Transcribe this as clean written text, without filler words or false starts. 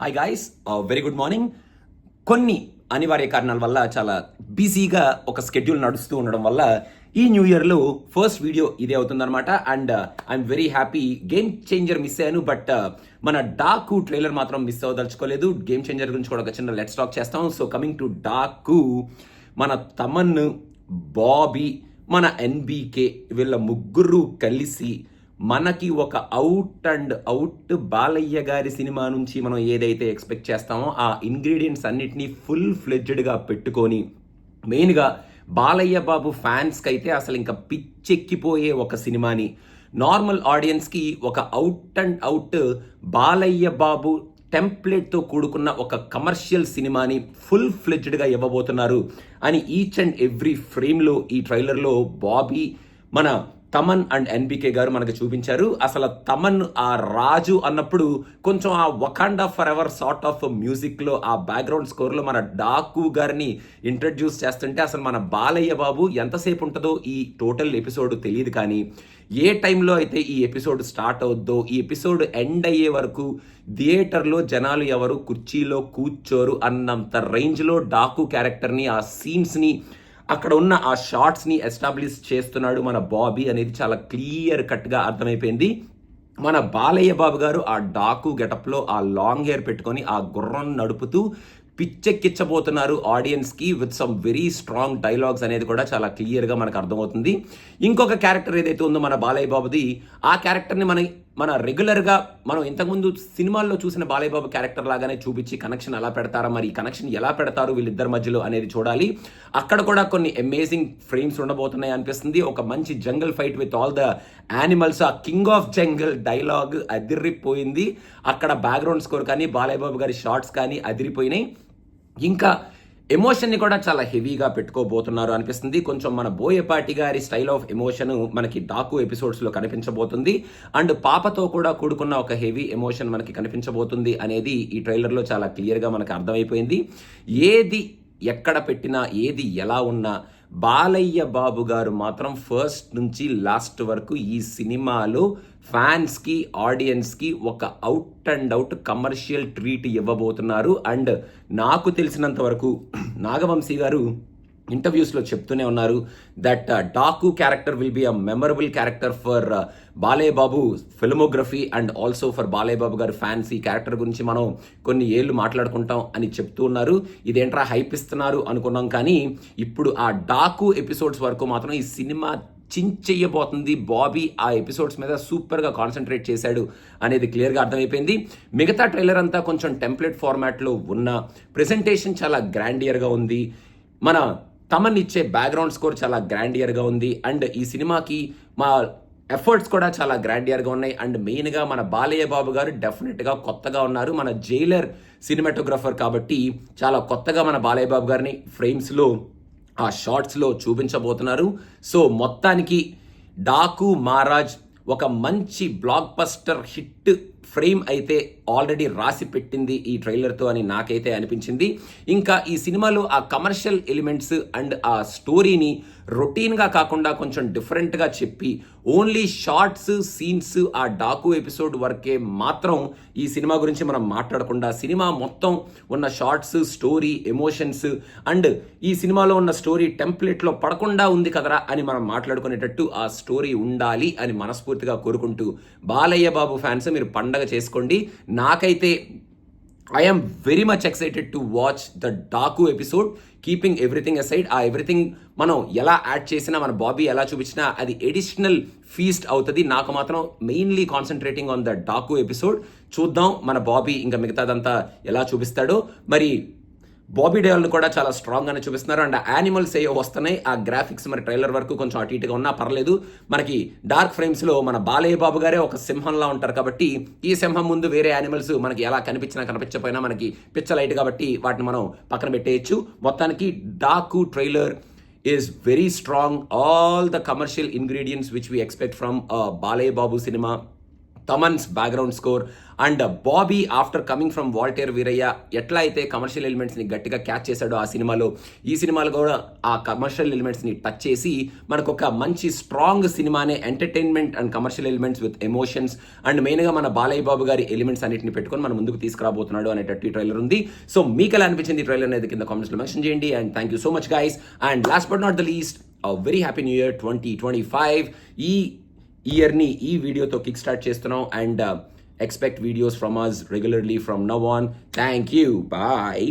Hi guys, very good morning. కొన్ని అనివార్య కారణాల వల్ల చాలా బిజీగా ఒక స్కెడ్యూల్ నడుస్తూ ఉండడం వల్ల ఈ న్యూ ఇయర్లో ఫస్ట్ వీడియో ఇదే అవుతుందన్నమాట. And I'm very happy. Game changer miss అయ్యాను, బట్ మన డాకు ట్రైలర్ మాత్రం మిస్ అవ్వదలుచుకోలేదు. గేమ్ చేంజర్ గురించి కూడా ఒక చిన్న లెట్స్ టాక్ చేస్తాం. సో కమింగ్ టు డాకు, మన తమన్, బాబీ, మన ఎన్బీకే వీళ్ళ ముగ్గురు కలిసి మనకి ఒక అవుట్ అండ్ అవుట్ బాలయ్య గారి సినిమా నుంచి మనం ఏదైతే ఎక్స్పెక్ట్ చేస్తామో ఆ ఇంగ్రీడియంట్స్ అన్నిటినీ ఫుల్ ఫ్లెడ్జ్డ్గా పెట్టుకొని, మెయిన్గా బాలయ్య బాబు ఫ్యాన్స్కి అయితే అసలు ఇంకా పిచ్చెక్కిపోయే ఒక సినిమాని, నార్మల్ ఆడియన్స్కి ఒక out and out Balayya Babu టెంప్లెట్తో కూడుకున్న ఒక కమర్షియల్ సినిమాని ఫుల్ ఫ్లెడ్జ్డ్గా ఇవ్వబోతున్నారు అని ఈచ్ అండ్ ఎవ్రీ ఫ్రేమ్లో ఈ ట్రైలర్లో బాబీ, మన తమన్ అండ్ ఎన్బికే గారు మనకు చూపించారు. అసలు తమన్ ఆ రాజు అన్నప్పుడు కొంచెం ఆ వకాండా ఫర్ ఎవర్ సార్ట్ ఆఫ్ మ్యూజిక్లో ఆ బ్యాక్గ్రౌండ్ స్కోర్లో మన డాకు గారిని ఇంట్రడ్యూస్ చేస్తుంటే అసలు మన బాలయ్య బాబు ఎంతసేపు ఉంటుందో ఈ టోటల్ ఎపిసోడ్ తెలియదు. కానీ ఏ టైంలో అయితే ఈ ఎపిసోడ్ స్టార్ట్ అవుద్దో, ఈ ఎపిసోడ్ ఎండ్ అయ్యే వరకు థియేటర్లో జనాలు ఎవరు కుర్చీలో కూర్చోరు అన్నంత రేంజ్లో డాకు క్యారెక్టర్ని, ఆ సీన్స్ని, అక్కడ ఉన్న ఆ షార్ట్స్ని ఎస్టాబ్లిష్ చేస్తున్నాడు మన బాబీ అనేది చాలా క్లియర్ కట్గా అర్థమైపోయింది. మన బాలయ్య బాబు గారు ఆ డాకు గెటప్లో ఆ లాంగ్ హెయిర్ పెట్టుకొని ఆ గుర్రం నడుపుతూ పిచ్చెక్కిచ్చబోతున్నారు ఆడియన్స్కి with some very strong dialogues అనేది కూడా చాలా క్లియర్గా మనకు అర్థమవుతుంది. ఇంకొక క్యారెక్టర్ ఏదైతే ఉందో మన బాలయ్య బాబుది, ఆ క్యారెక్టర్ని మన రెగ్యులర్గా మనం ఇంతకుముందు సినిమాల్లో చూసిన బాలయ్య బాబు క్యారెక్టర్ లాగానే చూపించి కనెక్షన్ ఎలా పెడతారా, మరి కనెక్షన్ ఎలా పెడతారు వీళ్ళిద్దరి మధ్యలో అనేది చూడాలి. అక్కడ కూడా కొన్ని అమేజింగ్ ఫ్రేమ్స్ ఉండబోతున్నాయి అనిపిస్తుంది. ఒక మంచి jungle fight with all the animals, ఆ కింగ్ ఆఫ్ జంగల్ డైలాగ్ అదిరిపోయింది. అక్కడ బ్యాక్గ్రౌండ్ స్కోర్ కానీ బాలయ్య బాబు గారి షార్ట్స్ కానీ అదిరిపోయినాయి. ఇంకా ఎమోషన్ని కూడా చాలా హెవీగా పెట్టుకోబోతున్నారు అనిపిస్తుంది. కొంచెం మన బోయపాటి గారి స్టైల్ ఆఫ్ ఎమోషన్ మనకి డాకు ఎపిసోడ్స్లో కనిపించబోతుంది. అండ్ పాపతో కూడా కూడుకున్న ఒక హెవీ ఎమోషన్ మనకి కనిపించబోతుంది అనేది ఈ ట్రైలర్లో చాలా క్లియర్గా మనకు అర్థమైపోయింది. ఏది ఎక్కడ పెట్టినా, ఏది ఎలా ఉన్నా బాలయ్య బాబు గారు మాత్రం ఫస్ట్ నుంచి లాస్ట్ వరకు ఈ సినిమాలో ఫ్యాన్స్కి, ఆడియన్స్కి ఒక out and out commercial treat ఇవ్వబోతున్నారు. అండ్ నాకు తెలిసినంత వరకు నాగవంశీ గారు ఇంటర్వ్యూస్లో చెప్తూనే ఉన్నారు that Daaku character will be a memorable character for Balayya Babu filmography and also for Balayya Babu garu fans. ఈ క్యారెక్టర్ గురించి మనం కొన్ని ఏళ్ళు మాట్లాడుకుంటాం అని చెప్తూ ఉన్నారు. ఇదేంట్రా హైప్ ఇస్తున్నారు అనుకున్నాం, కానీ ఇప్పుడు ఆ డాకు ఎపిసోడ్స్ వరకు మాత్రం ఈ సినిమా చించెయ్యబోతుంది. బాబీ ఆ ఎపిసోడ్స్ మీద సూపర్గా కాన్సన్ట్రేట్ చేశాడు అనేది క్లియర్గా అర్థమైపోయింది. మిగతా ట్రైలర్ అంతా కొంచెం టెంప్లెట్ ఫార్మాట్లో ఉన్న ప్రెజెంటేషన్ చాలా గ్రాండియర్గా ఉంది. మన తమన్ ఇచ్చే బ్యాక్గ్రౌండ్ స్కోర్ చాలా గ్రాండియర్గా ఉంది. అండ్ ఈ సినిమాకి మా ఎఫర్ట్స్ కూడా చాలా గ్రాండియర్గా ఉన్నాయి. అండ్ మెయిన్గా మన బాలయ్య బాబు గారు డెఫినెట్గా కొత్తగా ఉన్నారు. మన జైలర్ సినిమాటోగ్రఫర్ కాబట్టి చాలా కొత్తగా మన బాలయ్య బాబు గారిని ఫ్రేమ్స్లో, ఆ షార్ట్స్లో చూపించబోతున్నారు. సో మొత్తానికి డాకు మహారాజ్ ఒక మంచి బ్లాక్ బస్టర్ హిట్ ఫ్రేమ్ అయితే ఆల్రెడీ రాసి పెట్టింది ఈ ట్రైలర్తో అని నాకైతే అనిపించింది. ఇంకా ఈ సినిమాలో ఆ కమర్షియల్ ఎలిమెంట్స్ అండ్ ఆ స్టోరీని రొటీన్గా కాకుండా కొంచెం డిఫరెంట్గా చెప్పి ఓన్లీ షార్ట్స్, సీన్స్, ఆ డాకు ఎపిసోడ్ వరకే మాత్రం ఈ సినిమా గురించి మనం మాట్లాడకుండా సినిమా మొత్తం ఉన్న షార్ట్స్, స్టోరీ, ఎమోషన్స్ అండ్ ఈ సినిమాలో ఉన్న స్టోరీ టెంప్లెట్లో పడకుండా ఉంది కదరా అని మనం మాట్లాడుకునేటట్టు ఆ స్టోరీ ఉండాలి అని మనస్ఫూర్తిగా కోరుకుంటూ, బాలయ్య బాబు ఫ్యాన్స్ మీరు పండగ చేసుకోండి. నాకైతే I'm very much excited to watch the Daaku episode. Keeping everything aside, ఆ ఎవ్రీథింగ్ మనం ఎలా యాడ్ చేసినా, మన బాబీ ఎలా చూపించినా అది ఎడిషనల్ ఫీస్ట్ అవుతుంది. నాకు మాత్రం mainly concentrating on the Daaku episode. చూద్దాం మన బాబీ ఇంకా మిగతాదంతా ఎలా చూపిస్తాడో. మరి బాబీ డేల్ను కూడా చాలా స్ట్రాంగ్గానే చూపిస్తున్నారు. అండ్ యానిమల్స్ ఏవో వస్తున్నాయి. ఆ గ్రాఫిక్స్ మరి ట్రైలర్ వరకు కొంచెం అటు ఇటుగా ఉన్నా పర్లేదు. మనకి డార్క్ ఫ్రేమ్స్లో మన బాలయ్య బాబు గారే ఒక సింహంలా ఉంటారు కాబట్టి ఈ సింహం ముందు వేరే యానిమల్స్ మనకి ఎలా కనిపించినా కనిపించకపోయినా మనకి పిచ్చ లైట్ కాబట్టి వాటిని మనం పక్కన పెట్టేయచ్చు. మొత్తానికి Daaku trailer is very strong. All the commercial ingredients which we expect from a Balayya Babu cinema Thaman's background score and Bobby after coming from Waltair Veerayya ఎట్లా అయితే కమర్షియల్ ఎలిమెంట్స్ని గట్టిగా క్యాచ్ చేశాడో ఆ సినిమాలో, ఈ సినిమాలో కూడా ఆ కమర్షియల్ ఎలిమెంట్స్ని టచ్ చేసి మనకు ఒక మంచి స్ట్రాంగ్ సినిమానే entertainment and commercial elements with emotions and మెయిన్గా మన బాలయ్య బాబు గారి ఎలిమెంట్స్ అన్నింటిని పెట్టుకొని మన ముందుకు తీసుకురాబోతున్నాడు అనేటట్టు ట్రైలర్ ఉంది. సో మీకు ఎలా అనిపించింది ఈ ట్రైలర్ అనేది కింద కామెంట్స్లో మెన్షన్ చేయండి. And thank you so much guys. And last but not the least, very happy new year 2025. ఈ ఇయర్ని ఈ వీడియోతో కిక్ స్టార్ట్ చేస్తున్నాం and expect videos from us regularly from now on. Thank you. Bye.